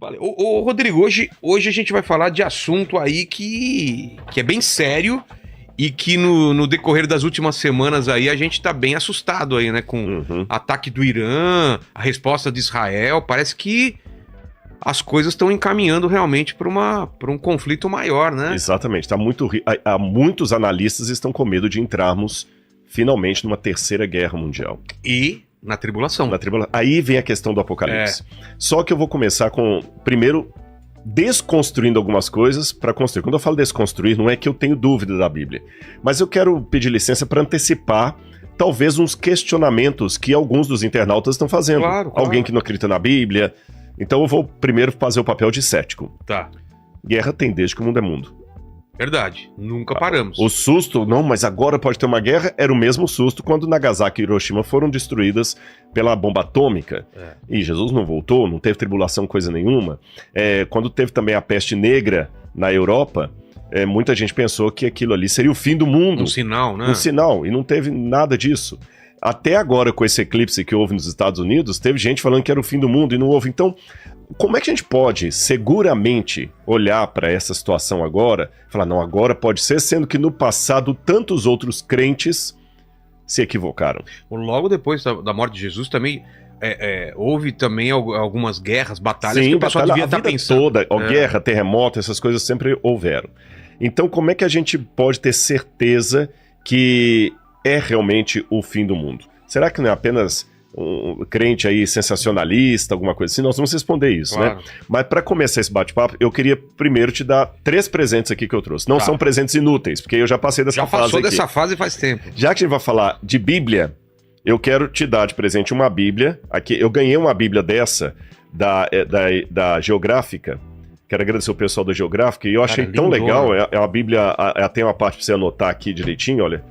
Valeu. Rodrigo, hoje a gente vai falar de assunto aí que é bem sério e que no decorrer das últimas semanas aí a gente tá bem assustado aí, né? Com ataque do Irã, a resposta de Israel. Parece que as coisas estão encaminhando realmente para um conflito maior, né? Exatamente. Muitos analistas estão com medo de entrarmos finalmente numa terceira guerra mundial. E na tribulação. Aí vem a questão do Apocalipse. Só que eu vou começar com, primeiro, desconstruindo algumas coisas para construir. Quando eu falo desconstruir, não é que eu tenho dúvida da Bíblia, mas eu quero pedir licença para antecipar talvez uns questionamentos que alguns dos internautas estão fazendo. Claro. Alguém que não acredita na Bíblia. Então eu vou primeiro fazer o papel de cético. Tá. Guerra tem desde que o mundo é mundo. Verdade, nunca paramos. O susto, não, mas agora pode ter uma guerra, era o mesmo susto quando Nagasaki e Hiroshima foram destruídas pela bomba atômica. E Jesus não voltou, não teve tribulação, coisa nenhuma. Quando teve também a peste negra na Europa, muita gente pensou que aquilo ali seria o fim do mundo. Um sinal, né? Um sinal, e não teve nada disso. Até agora, com esse eclipse que houve nos Estados Unidos, teve gente falando que era o fim do mundo e não houve. Então, como é que a gente pode seguramente olhar para essa situação agora e falar, não, agora pode ser, sendo que no passado tantos outros crentes se equivocaram? Logo depois da morte de Jesus também houve também algumas guerras, batalhas que o pessoal devia estar pensando. Guerra, terremoto, essas coisas sempre houveram. Então, como é que a gente pode ter certeza que é realmente o fim do mundo? Será que não é apenas um crente aí sensacionalista, alguma coisa assim? Nós vamos responder isso, claro, né? Mas para começar esse bate-papo, eu queria primeiro te dar 3 presentes aqui que eu trouxe. Não são presentes inúteis, porque eu já passei dessa fase aqui. Já passou dessa fase faz tempo. Já que a gente vai falar de Bíblia, eu quero te dar de presente uma Bíblia. Aqui, eu ganhei uma Bíblia dessa, da Geográfica. Quero agradecer o pessoal da Geográfica, e eu achei tão legal. É uma Bíblia, tem uma parte para você anotar aqui direitinho, olha.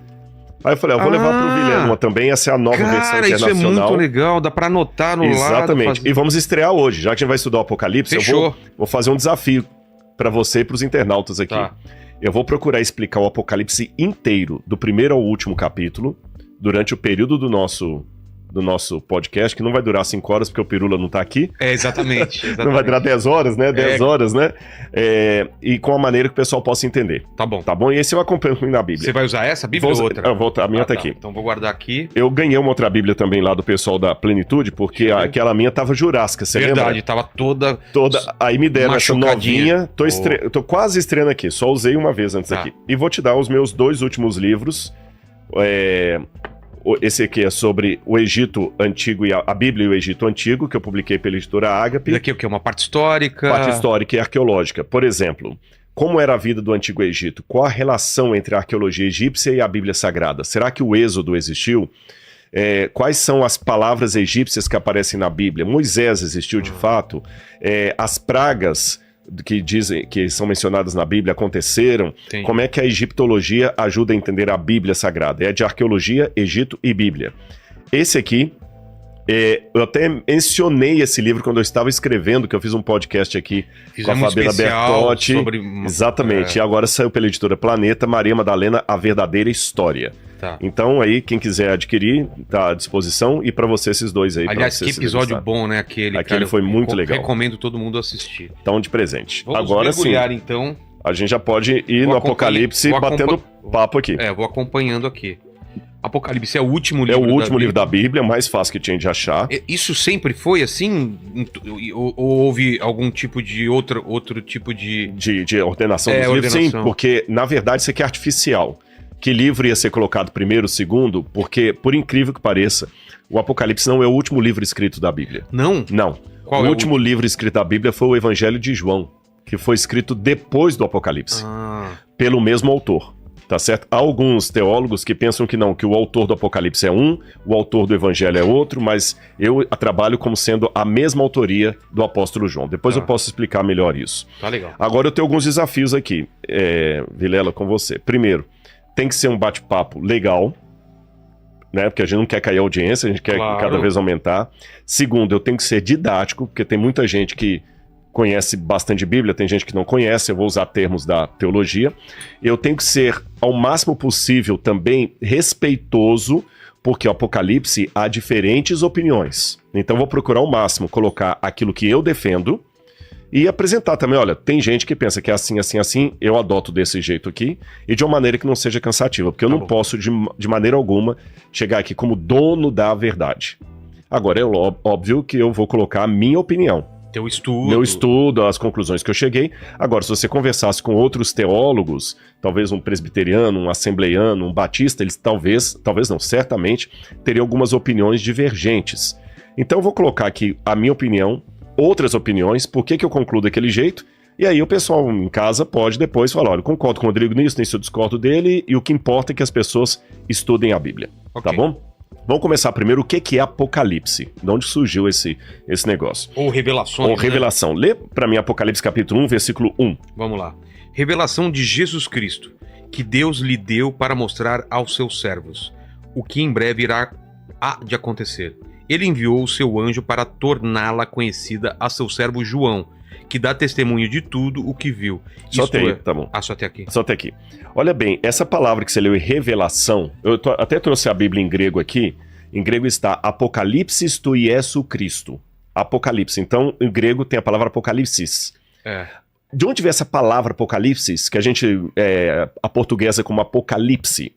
Aí eu falei, eu vou levar pro Vilela também, essa é a nova versão internacional. Isso é muito legal, dá pra anotar no lado. Exatamente, e vamos estrear hoje, já que a gente vai estudar o Apocalipse. Fechou. Eu vou fazer um desafio pra você e pros internautas aqui. Tá. Eu vou procurar explicar o Apocalipse inteiro, do primeiro ao último capítulo, durante o período do nosso podcast, que não vai durar 5 horas, porque o Pirula não tá aqui. Exatamente. Não vai durar 10 horas, né? 10 horas, né? E com a maneira que o pessoal possa entender. Tá bom. Tá bom? E esse eu acompanho na Bíblia. Você vai usar essa Bíblia ou outra? A minha tá aqui. Então vou guardar aqui. Eu ganhei uma outra Bíblia também lá do pessoal da Plenitude, porque aquela minha tava jurássica, você lembra? Verdade, tava toda... Aí me deram essa novinha. Tô quase estreando aqui, só usei uma vez antes aqui. E vou te dar os meus 2 últimos livros. Esse aqui é sobre o Egito Antigo e a Bíblia e o Egito Antigo, que eu publiquei pela editora Ágape. Isso aqui é o quê? Uma parte histórica? Parte histórica e arqueológica. Por exemplo, como era a vida do Antigo Egito? Qual a relação entre a arqueologia egípcia e a Bíblia Sagrada? Será que o Êxodo existiu? Quais são as palavras egípcias que aparecem na Bíblia? Moisés existiu de fato? As pragas que são mencionadas na Bíblia aconteceram? Entendi. Como é que a egiptologia ajuda a entender a Bíblia Sagrada? É de arqueologia, Egito e Bíblia. Esse aqui, eu até mencionei esse livro quando eu estava escrevendo, que eu fiz um podcast aqui com a Fabiana Bertotti. Exatamente, e agora saiu pela editora Planeta, Maria Madalena, A Verdadeira História. Tá. Então aí, quem quiser adquirir, tá à disposição, e para você esses dois aí. Aliás, que episódio bom, né? Aquele foi muito legal. Recomendo todo mundo assistir. Então, de presente. Vamos agora sim, então. a gente já pode ir no Apocalipse batendo papo aqui. Vou acompanhando aqui. Apocalipse é o último livro. É o último livro da Bíblia, mais fácil que tinha de achar. Isso sempre foi assim? Ou houve algum tipo de outro tipo de ordenação dos livros? Sim, porque na verdade isso aqui é artificial. Que livro ia ser colocado primeiro, segundo? Porque, por incrível que pareça, o Apocalipse não é o último livro escrito da Bíblia. Não? Não. Qual o último livro escrito da Bíblia foi o Evangelho de João, que foi escrito depois do Apocalipse, pelo mesmo autor. Tá certo? Há alguns teólogos que pensam que não, que o autor do Apocalipse é um, o autor do Evangelho é outro, mas eu trabalho como sendo a mesma autoria do apóstolo João. Depois eu posso explicar melhor isso. Tá legal. Agora eu tenho alguns desafios aqui, Vilela, com você. Primeiro, tem que ser um bate-papo legal, né? Porque a gente não quer cair a audiência, a gente quer cada vez aumentar. Segundo, eu tenho que ser didático, porque tem muita gente que conhece bastante Bíblia, tem gente que não conhece, eu vou usar termos da teologia. Eu tenho que ser, ao máximo possível, também respeitoso, porque o Apocalipse há diferentes opiniões. Então eu vou procurar ao máximo colocar aquilo que eu defendo E apresentar também, olha, tem gente que pensa que é assim, assim, assim, eu adoto desse jeito aqui, e de uma maneira que não seja cansativa, porque eu não posso, de maneira alguma, chegar aqui como dono da verdade. Agora, é óbvio que eu vou colocar a minha opinião. Teu estudo. Meu estudo, as conclusões que eu cheguei. Agora, se você conversasse com outros teólogos, talvez um presbiteriano, um assembleiano, um batista, eles talvez não, certamente, teriam algumas opiniões divergentes. Então eu vou colocar aqui a minha opinião, outras opiniões, por que eu concluo daquele jeito, e aí o pessoal em casa pode depois falar, olha, eu concordo com o Rodrigo nisso eu discordo dele, e o que importa é que as pessoas estudem a Bíblia, tá bom? Vamos começar primeiro, o que é Apocalipse? De onde surgiu esse negócio? Ou revelações, Ou revelação. Lê para mim Apocalipse capítulo 1, versículo 1. Vamos lá. Revelação de Jesus Cristo, que Deus lhe deu para mostrar aos seus servos, o que em breve há de acontecer. Ele enviou o seu anjo para torná-la conhecida a seu servo João, que dá testemunho de tudo o que viu. Só até aí, tá bom. Só até aqui. Só até aqui. Olha bem, essa palavra que você leu, revelação, até trouxe a Bíblia em grego aqui. Em grego está Apocalipsis tu Iesu Cristo. Apocalipse. Então, em grego tem a palavra apocalipsis. De onde veio essa palavra apocalipsis, que a gente aportuguesa como apocalipse?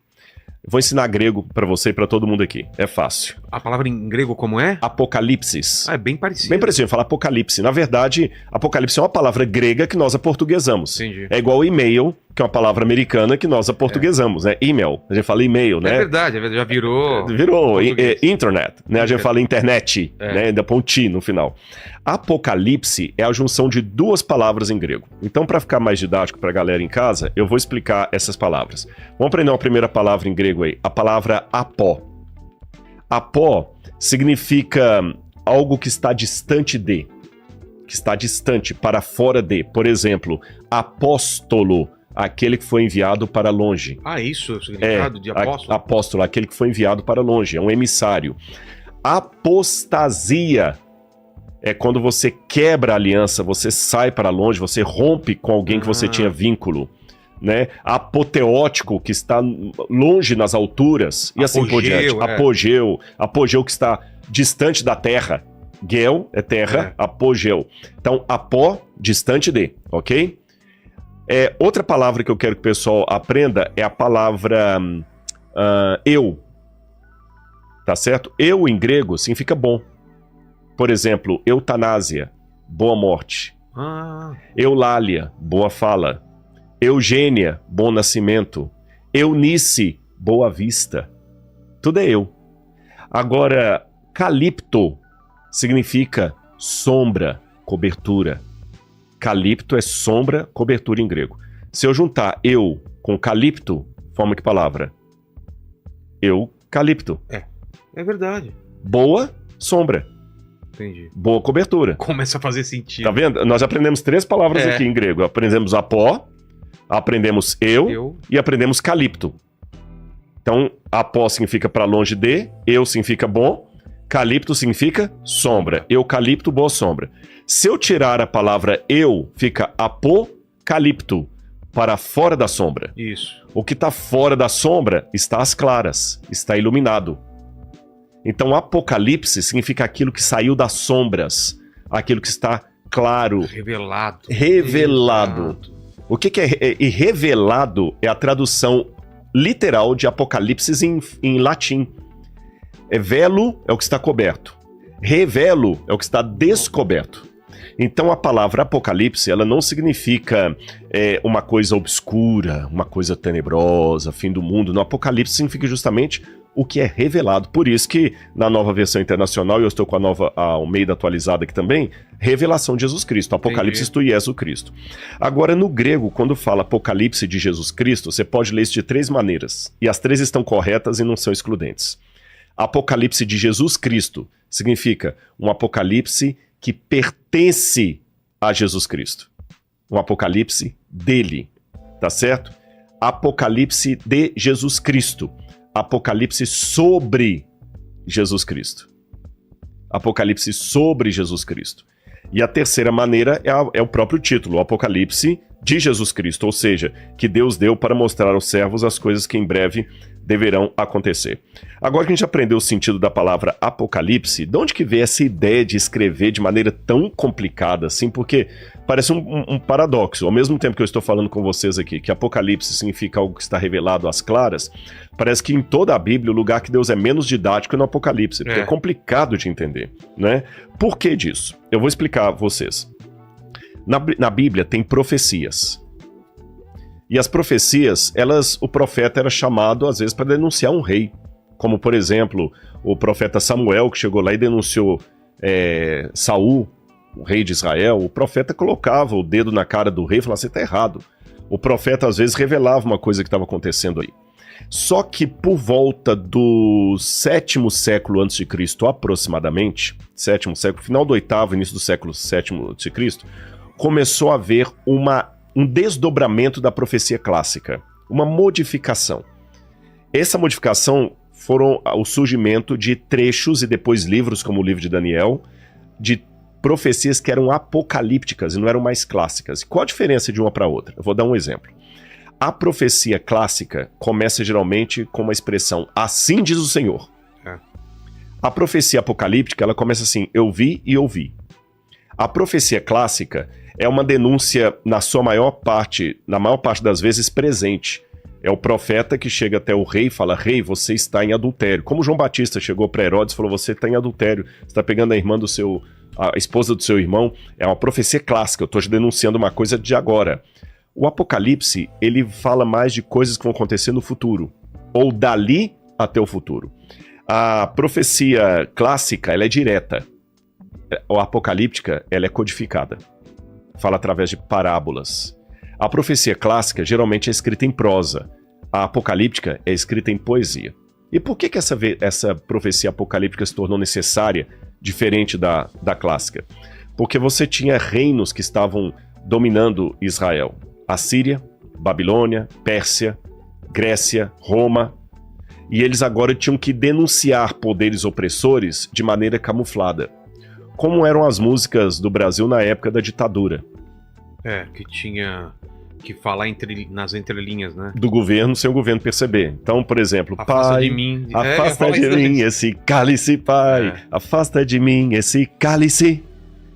Vou ensinar grego pra você e pra todo mundo aqui. É fácil. A palavra em grego como é? Apocalipsis. É bem parecido. Bem parecido, fala apocalipse. Na verdade, apocalipse é uma palavra grega que nós aportuguesamos. Entendi. É igual e-mail, que é uma palavra americana que nós aportuguesamos, né? E-mail. A gente fala e-mail, né? É verdade, já virou... Virou internet, né? A gente fala internet, né? Ainda põe ti no final. Apocalipse é a junção de duas palavras em grego. Então, para ficar mais didático pra galera em casa, eu vou explicar essas palavras. Vamos aprender uma primeira palavra em grego aí. A palavra apó. Apó significa algo que está distante de. Que está distante, para fora de. Por exemplo, apóstolo. Aquele que foi enviado para longe. Isso é o significado de apóstolo? Apóstolo, aquele que foi enviado para longe, é um emissário. Apostasia é quando você quebra a aliança, você sai para longe, você rompe com alguém que você tinha vínculo. Né? Apoteótico, que está longe nas alturas, e assim por diante. Apogeu que está distante da terra. Gel é terra, apogeu. Então, apó, distante de, ok? Outra palavra que eu quero que o pessoal aprenda é a palavra eu. Tá certo? Eu, em grego, significa bom. Por exemplo, eutanásia, boa morte. Eulália, boa fala. Eugênia, bom nascimento. Eunice, boa vista. Tudo é eu. Agora, calipto significa sombra, cobertura. Calipto é sombra, cobertura em grego. Se eu juntar eu com calipto, forma que palavra? Eucalipto. É verdade. Boa, sombra. Entendi. Boa cobertura. Começa a fazer sentido. Tá vendo? Nós aprendemos 3 palavras aqui em grego. Aprendemos apó, aprendemos eu e aprendemos calipto. Então, apó significa para longe de, eu significa bom, calipto significa sombra. Eucalipto, boa sombra. Se eu tirar a palavra eu, fica apocalipto, para fora da sombra. Isso. O que está fora da sombra está às claras, está iluminado. Então, apocalipse significa aquilo que saiu das sombras, aquilo que está claro. Revelado. O que é revelado é a tradução literal de apocalipse em latim. Velo é o que está coberto. Revelo é o que está descoberto. Então a palavra apocalipse, ela não significa uma coisa obscura, uma coisa tenebrosa, fim do mundo. No apocalipse significa justamente o que é revelado. Por isso que na nova versão internacional, e eu estou com a nova Almeida atualizada aqui também, revelação de Jesus Cristo, Apocalipse tu Jesus Cristo. Agora no grego, quando fala Apocalipse de Jesus Cristo, você pode ler isso de 3 maneiras. E as 3 estão corretas e não são excludentes. Apocalipse de Jesus Cristo significa um apocalipse que pertence a Jesus Cristo. Um apocalipse dele, tá certo? Apocalipse de Jesus Cristo. Apocalipse sobre Jesus Cristo. Apocalipse sobre Jesus Cristo. E a terceira maneira é o próprio título, o Apocalipse de Jesus Cristo, ou seja, que Deus deu para mostrar aos servos as coisas que em breve deverão acontecer. Agora que a gente aprendeu o sentido da palavra apocalipse, de onde que veio essa ideia de escrever de maneira tão complicada assim? Porque parece um paradoxo. Ao mesmo tempo que eu estou falando com vocês aqui, que apocalipse significa algo que está revelado às claras, parece que em toda a Bíblia o lugar que Deus é menos didático é no apocalipse, porque é complicado de entender, né? Por que disso? Eu vou explicar a vocês. Na Bíblia tem profecias. E as profecias, o profeta era chamado às vezes para denunciar um rei. Como, por exemplo, o profeta Samuel, que chegou lá e denunciou Saul, o rei de Israel. O profeta colocava o dedo na cara do rei e falava, você está errado. O profeta às vezes revelava uma coisa que estava acontecendo aí. Só que por volta do 7º século a.C., aproximadamente, 7º século, final do 8º, início do século 7º a.C., começou a haver um desdobramento da profecia clássica, uma modificação. Essa modificação foram o surgimento de trechos e depois livros, como o livro de Daniel, de profecias que eram apocalípticas e não eram mais clássicas. Qual a diferença de uma para outra? Eu vou dar um exemplo. A profecia clássica começa geralmente com uma expressão, assim diz o Senhor. A profecia apocalíptica, ela começa assim, eu vi e ouvi. A profecia clássica é uma denúncia, na maior parte das vezes, presente. É o profeta que chega até o rei e fala, rei, você está em adultério. Como João Batista chegou para Herodes e falou, você está em adultério, você está pegando a esposa do seu irmão. É uma profecia clássica, eu estou te denunciando uma coisa de agora. O Apocalipse, ele fala mais de coisas que vão acontecer no futuro, ou dali até o futuro. A profecia clássica, ela é direta. A apocalíptica, ela é codificada. Fala através de parábolas. A profecia clássica geralmente é escrita em prosa. A apocalíptica é escrita em poesia. E por que essa profecia apocalíptica se tornou necessária, diferente da clássica? Porque você tinha reinos que estavam dominando Israel. Assíria, Babilônia, Pérsia, Grécia, Roma. E eles agora tinham que denunciar poderes opressores de maneira camuflada. Como eram as músicas do Brasil na época da ditadura. Que tinha que falar nas entrelinhas, né? Do governo, sem o governo perceber. Então, por exemplo, afasta de mim. Afasta de mim esse cálice, pai. Afasta de mim esse cálice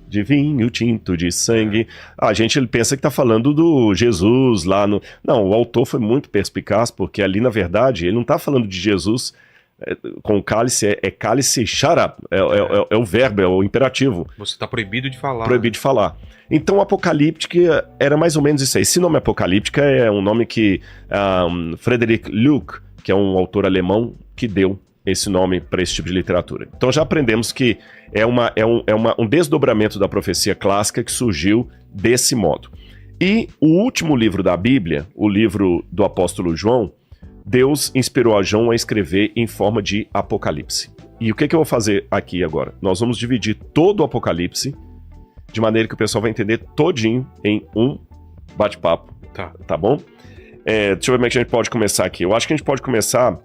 de vinho tinto de sangue. A gente pensa que tá falando do Jesus lá no... Não, o autor foi muito perspicaz, porque ali, na verdade, ele não tá falando de Jesus... com cálice, cálice shut up, é o verbo, é o imperativo. Você está proibido de falar. Proibido de falar. Então, apocalíptica era mais ou menos isso aí. Esse nome apocalíptica é um nome que Frederick Luke, que é um autor alemão, que deu esse nome para esse tipo de literatura. Então já aprendemos que é um desdobramento da profecia clássica que surgiu desse modo. E o último livro da Bíblia, o livro do apóstolo João, Deus inspirou a João a escrever em forma de Apocalipse. E o que eu vou fazer aqui agora? Nós vamos dividir todo o Apocalipse de maneira que o pessoal vai entender todinho em um bate-papo. Tá bom? Deixa eu ver como é que a gente pode começar aqui. Eu acho que a gente pode começar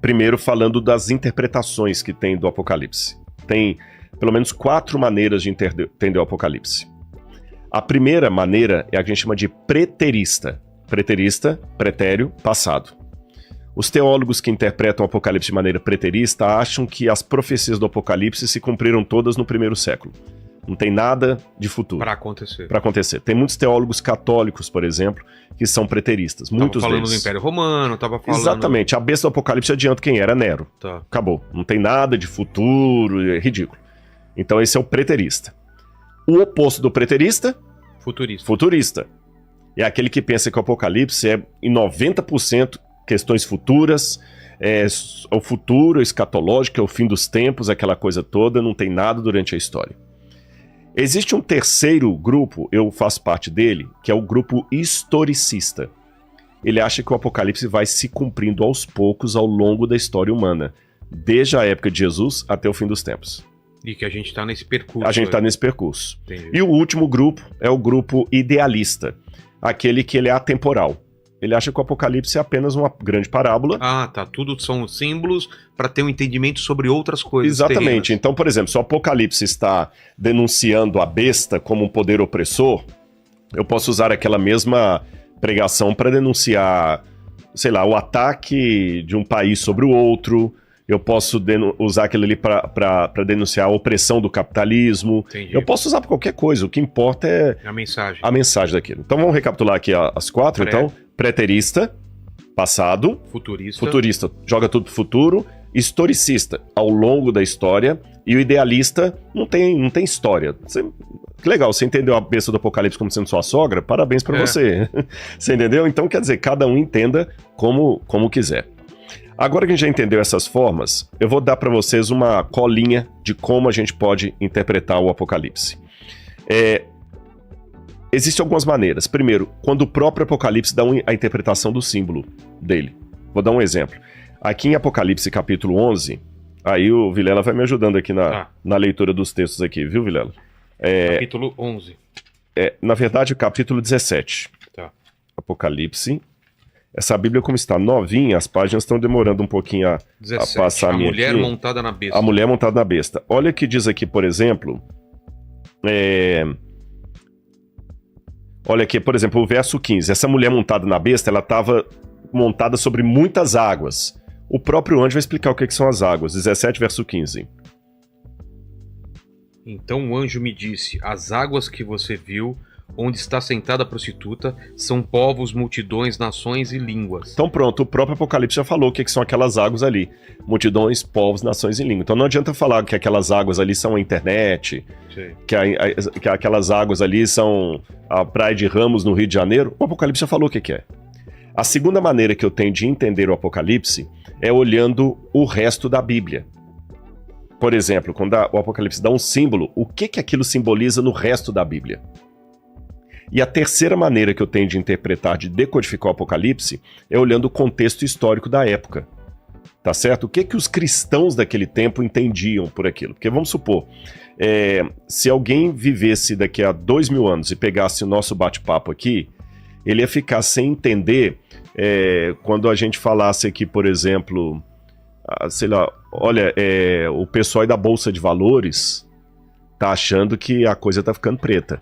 primeiro falando das interpretações que tem do Apocalipse. Tem pelo menos 4 maneiras de entender o Apocalipse. A primeira maneira é a que a gente chama de preterista. Preterista, pretério, passado. Os teólogos que interpretam o Apocalipse de maneira preterista acham que as profecias do Apocalipse se cumpriram todas no 1º século. Não tem nada de futuro. Para acontecer. Tem muitos teólogos católicos, por exemplo, que são preteristas. Muitos falando deles. do Império Romano, tava falando... Exatamente. A besta do Apocalipse adianta quem era, Nero. Acabou. Não tem nada de futuro, é ridículo. Então esse é o preterista. O oposto do preterista? Futurista. É aquele que pensa que o Apocalipse é em 90% questões futuras, o futuro escatológico, é o fim dos tempos, aquela coisa toda, não tem nada durante a história. Existe um terceiro grupo, eu faço parte dele, que é o grupo historicista. Ele acha que o Apocalipse vai se cumprindo aos poucos ao longo da história humana, desde a época de Jesus até o fim dos tempos. E que a gente está nesse percurso. A gente está nesse percurso. Entendi. E o último grupo é o grupo idealista, aquele que ele é atemporal. Ele acha que o Apocalipse é apenas uma grande parábola. Tudo são símbolos para ter um entendimento sobre outras coisas. Exatamente. Terrenas. Então, por exemplo, se o Apocalipse está denunciando a besta como um poder opressor, eu posso usar aquela mesma pregação para denunciar sei lá, o ataque de um país sobre o outro. Eu posso usar aquilo ali para denunciar a opressão do capitalismo. Entendi. Eu posso usar para qualquer coisa. O que importa é a mensagem daquilo. Então vamos recapitular aqui as 4. Então, preterista, passado. Futurista, joga tudo pro futuro. Historicista, ao longo da história. E o idealista não tem história. Que legal, você entendeu a besta do Apocalipse como sendo sua sogra? Parabéns para você. Você entendeu? Então, quer dizer, cada um entenda como quiser. Agora que a gente já entendeu essas formas, eu vou dar para vocês uma colinha de como a gente pode interpretar o Apocalipse. Existem algumas maneiras. Primeiro, quando o próprio Apocalipse dá a interpretação do símbolo dele. Vou dar um exemplo. Aqui em Apocalipse capítulo 11, aí o Vilela vai me ajudando aqui na leitura dos textos aqui, viu, Vilela? Capítulo 11. Na verdade, o capítulo 17. Tá. Apocalipse. Essa Bíblia, como está novinha, as páginas estão demorando um pouquinho a passar a minha mulher aqui. Montada na besta. A mulher montada na besta. Olha o que diz aqui, por exemplo. Olha aqui, por exemplo, o verso 15. Essa mulher montada na besta, ela estava montada sobre muitas águas. O próprio anjo vai explicar o que são as águas. 17, verso 15. Então o anjo me disse: as águas que você viu, onde está sentada a prostituta, são povos, multidões, nações e línguas. Então pronto, o próprio Apocalipse já falou o que são aquelas águas ali. Multidões, povos, nações e línguas. Então não adianta falar que aquelas águas ali são a internet, que aquelas águas ali são a Praia de Ramos no Rio de Janeiro. O Apocalipse já falou o que é. A segunda maneira que eu tenho de entender o Apocalipse é olhando o resto da Bíblia. Por exemplo, quando o Apocalipse dá um símbolo, o que aquilo simboliza no resto da Bíblia? E a terceira maneira que eu tenho de interpretar, de decodificar o Apocalipse, é olhando o contexto histórico da época. Tá certo? O que os cristãos daquele tempo entendiam por aquilo? Porque vamos supor, se alguém vivesse daqui a 2000 anos e pegasse o nosso bate-papo aqui, ele ia ficar sem entender quando a gente falasse aqui, por exemplo, sei lá, olha, o pessoal aí da Bolsa de Valores tá achando que a coisa tá ficando preta.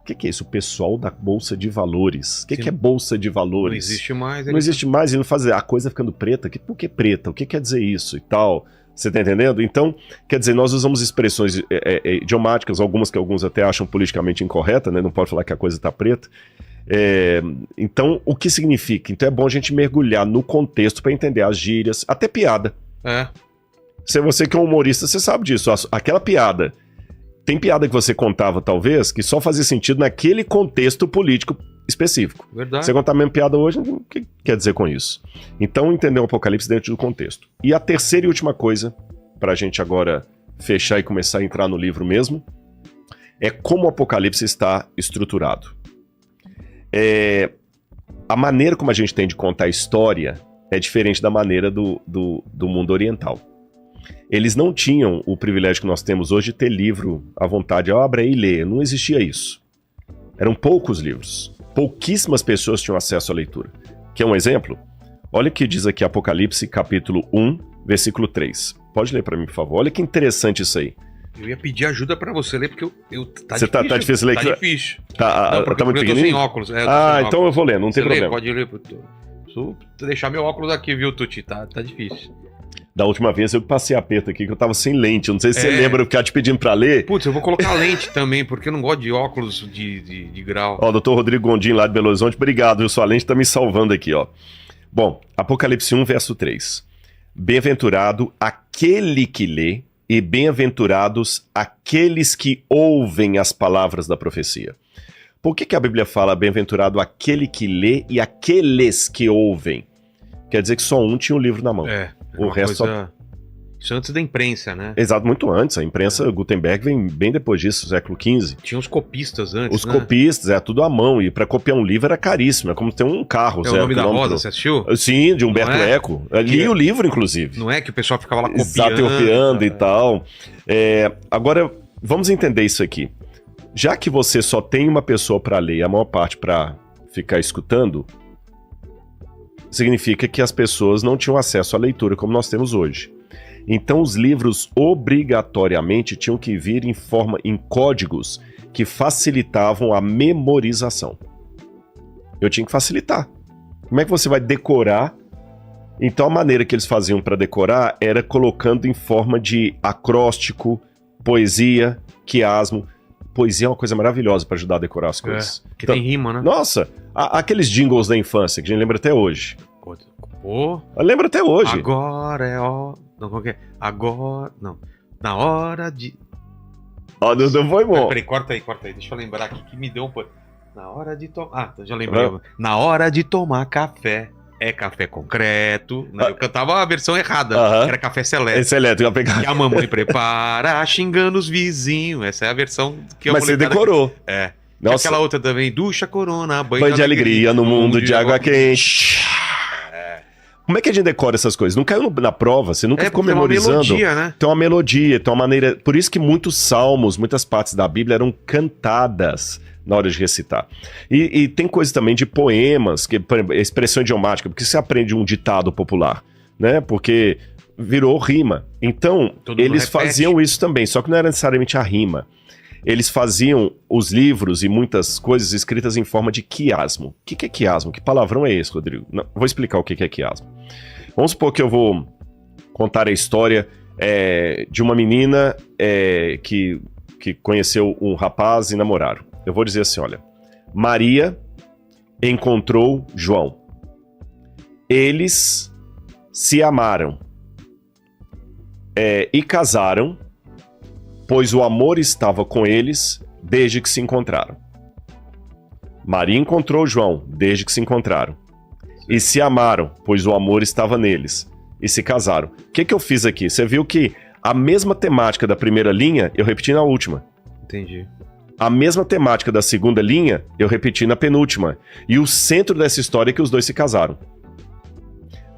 O que é isso? O pessoal da Bolsa de Valores. O que é Bolsa de Valores? Não existe mais. Não existe mais e não faz a coisa ficando preta. Por que preta? O que quer dizer isso e tal? Você tá entendendo? Então, quer dizer, nós usamos expressões idiomáticas, algumas que alguns até acham politicamente incorretas, né? Não pode falar que a coisa tá preta. Então, o que significa? Então é bom a gente mergulhar no contexto para entender as gírias, até piada. Se você que é um humorista, você sabe disso. Aquela piada. Tem piada que você contava, talvez, que só fazia sentido naquele contexto político específico. Verdade. Você contar a mesma piada hoje, o que quer dizer com isso? Então, entender o Apocalipse dentro do contexto. E a terceira e última coisa, para a gente agora fechar e começar a entrar no livro mesmo, é como o Apocalipse está estruturado. A maneira como a gente tem de contar a história é diferente da maneira do mundo oriental. Eles não tinham o privilégio que nós temos hoje de ter livro à vontade. Abre aí e lê. Não existia isso. Eram poucos livros. Pouquíssimas pessoas tinham acesso à leitura. Quer um exemplo? Olha o que diz aqui Apocalipse, capítulo 1, versículo 3. Pode ler para mim, por favor. Olha que interessante isso aí. Eu ia pedir ajuda pra você ler, porque tá difícil. Tá difícil ler? Tá difícil. Não, porque muito eu tô sem óculos. Então eu vou ler, não tem problema. Pode ler. Preciso deixar meu óculos aqui, viu, Tuti? Tá difícil. Da última vez eu passei aperto aqui, que eu tava sem lente. Eu não sei se você lembra, eu ficava te pedindo pra ler. Putz, eu vou colocar lente também, porque eu não gosto de óculos de grau. Ó, doutor Rodrigo Gondim, lá de Belo Horizonte, obrigado, viu? Sua lente tá me salvando aqui, ó. Bom, Apocalipse 1, verso 3. Bem-aventurado aquele que lê, e bem-aventurados aqueles que ouvem as palavras da profecia. Por que a Bíblia fala bem-aventurado aquele que lê e aqueles que ouvem? Quer dizer que só um tinha o livro na mão. O resto coisa... Isso antes da imprensa, né? Exato, muito antes. A imprensa Gutenberg vem bem depois disso, século XV. Tinha os copistas antes, Os copistas, tudo à mão. E para copiar um livro era caríssimo. É como ter um carro. O Nome da Rosa, você assistiu? Sim, de Humberto Eco. Li o livro, inclusive. Não é que o pessoal ficava lá copiando. Exato, copiando e tal. Agora, vamos entender isso aqui. Já que você só tem uma pessoa para ler e a maior parte para ficar escutando, significa que as pessoas não tinham acesso à leitura como nós temos hoje. Então os livros obrigatoriamente tinham que vir em códigos que facilitavam a memorização. Eu tinha que facilitar. Como é que você vai decorar? Então a maneira que eles faziam para decorar era colocando em forma de acróstico, poesia, quiasmo. Poesia é uma coisa maravilhosa para ajudar a decorar as coisas. Que tem rima, né? Nossa, aqueles jingles da infância, que a gente lembra até hoje. Pô. Lembra até hoje. Agora é ó... Não, qual que é? Agora... Não. Na hora de... Ó, não foi bom. Peraí, corta aí. Deixa eu lembrar aqui que me deu um... Na hora de tomar... já lembrei. Na hora de tomar café. É café concreto. Eu cantava a versão errada. Era café seleto. Esse elétrico. E a mamãe prepara xingando os vizinhos. Essa é a versão que eu... Mas você decorou. É. Nossa. Aquela outra também. Ducha corona, banho de alegria no mundo de água quente. Como é que a gente decora essas coisas? Não caiu na prova, você nunca ficou memorizando. Tem uma melodia, né? Tem uma melodia, tem uma maneira... Por isso que muitos salmos, muitas partes da Bíblia eram cantadas na hora de recitar. E tem coisa também de poemas, que, por exemplo, expressão idiomática, porque você aprende um ditado popular, né? Porque virou rima. Então, eles faziam isso também, só que não era necessariamente a rima. Eles faziam os livros e muitas coisas escritas em forma de quiasmo. O que é quiasmo? Que palavrão é esse, Rodrigo? Não, vou explicar o que é quiasmo. Vamos supor que eu vou contar a história de uma menina que conheceu um rapaz e namoraram. Eu vou dizer assim, olha, Maria encontrou João. Eles se amaram e casaram, pois o amor estava com eles desde que se encontraram. Maria encontrou João desde que se encontraram. E se amaram, pois o amor estava neles. E se casaram. O que eu fiz aqui? Você viu que a mesma temática da primeira linha, eu repeti na última. Entendi. A mesma temática da segunda linha, eu repeti na penúltima. E o centro dessa história é que os dois se casaram.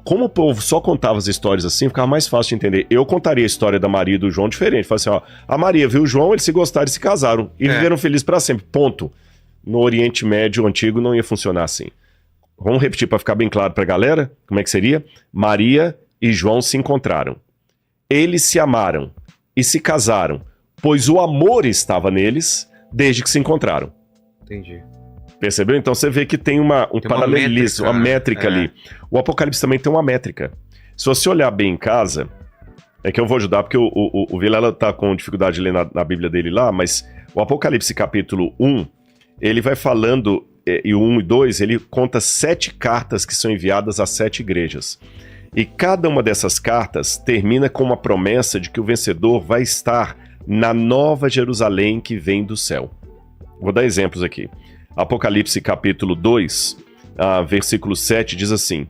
Como o povo só contava as histórias assim, ficava mais fácil de entender. Eu contaria a história da Maria e do João diferente. Falei assim, ó, a Maria viu o João, eles se gostaram e se casaram. E viveram felizes para sempre, ponto. No Oriente Médio Antigo não ia funcionar assim. Vamos repetir para ficar bem claro pra galera? Como é que seria? Maria e João se encontraram. Eles se amaram e se casaram, pois o amor estava neles desde que se encontraram. Entendi. Percebeu? Então você vê que tem um paralelismo, uma métrica ali. O Apocalipse também tem uma métrica. Se você olhar bem em casa, é que eu vou ajudar, porque o Vilela tá com dificuldade de ler na Bíblia dele lá, mas o Apocalipse capítulo 1, ele vai falando, e o 1 e 2, ele conta 7 cartas que são enviadas a 7 igrejas. E cada uma dessas cartas termina com uma promessa de que o vencedor vai estar na nova Jerusalém que vem do céu. Vou dar exemplos aqui. Apocalipse capítulo 2, versículo 7 diz assim: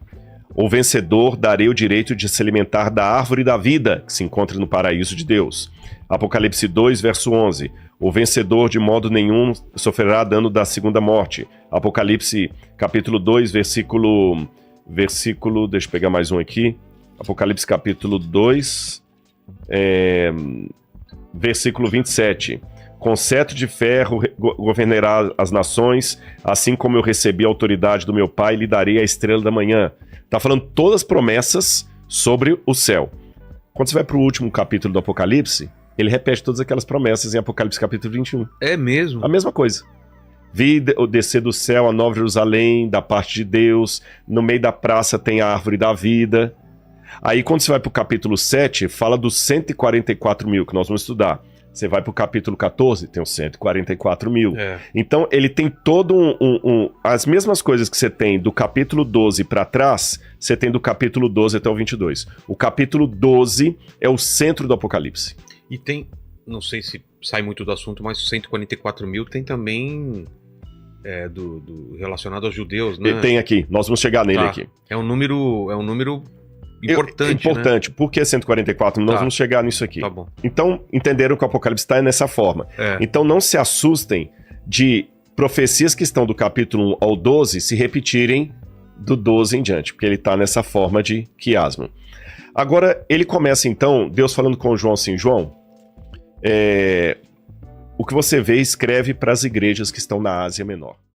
o vencedor darei o direito de se alimentar da árvore da vida que se encontra no paraíso de Deus. Apocalipse 2, verso 11: o vencedor de modo nenhum sofrerá dano da segunda morte. Apocalipse capítulo 2, versículo, deixa eu pegar mais um aqui. Apocalipse capítulo 2, versículo 27: com cetro de ferro governará as nações, assim como eu recebi a autoridade do meu Pai, lhe darei a estrela da manhã. Está falando todas as promessas sobre o céu. Quando você vai para o último capítulo do Apocalipse, ele repete todas aquelas promessas em Apocalipse capítulo 21. É mesmo? A mesma coisa. Vi descer do céu a Nova Jerusalém, da parte de Deus, no meio da praça tem a árvore da vida. Aí quando você vai para o capítulo 7, fala dos 144 mil que nós vamos estudar. Você vai para o capítulo 14, tem os 144 mil. Então, ele tem todo as mesmas coisas que você tem do capítulo 12 para trás, você tem do capítulo 12 até o 22. O capítulo 12 é o centro do Apocalipse. E tem, não sei se sai muito do assunto, mas 144 mil tem também relacionado aos judeus, né? Tem aqui, nós vamos chegar nele aqui. É um número... importante, importante. Né? Por que 144? Nós vamos chegar nisso aqui. Tá bom. Então, entenderam que o Apocalipse está nessa forma. Então, não se assustem de profecias que estão do capítulo 1 ao 12 se repetirem do 12 em diante, porque ele está nessa forma de quiasmo. Agora, ele começa então, Deus falando com João assim, João, o que você vê, escreve para as igrejas que estão na Ásia Menor.